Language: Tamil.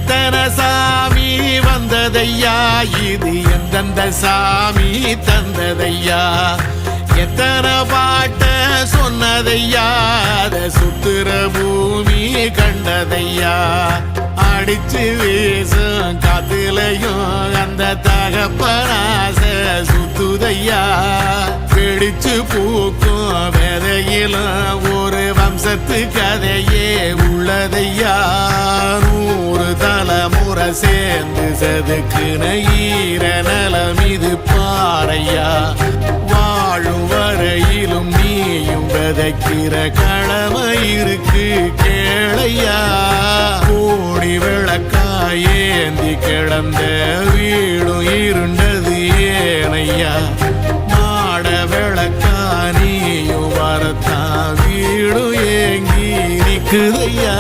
எத்தனை சாமி வந்ததையா, இது எந்தெந்த சாமி தந்ததையா, எத்தனை பாட்ட சொன்னதையா, அத சுத்துற பூமி கண்டதையா, அடிச்சு வீசும் காத்துலையும் அந்த தகப்பனாச சுத்துதையா, பிடிச்சு பூக்கும் விதையிலும் ஒரு வம்சத்து கதையே உள்ளதையா, 100 தலைமுறை சேர்ந்து செதுக்குன ஈர நலம் இது பாறையா, வாழும் வரையிலும் நீயும் விதைக்கிற கடமை இருக்கு கேளையா, கோடி விளக்காயேந்தி கிடந்த வீடும் இருண்டது ஏனையா, மாட விளக்கா நீயும் வரத்தான் வீடும் ஏங்கி நிக்குதையா.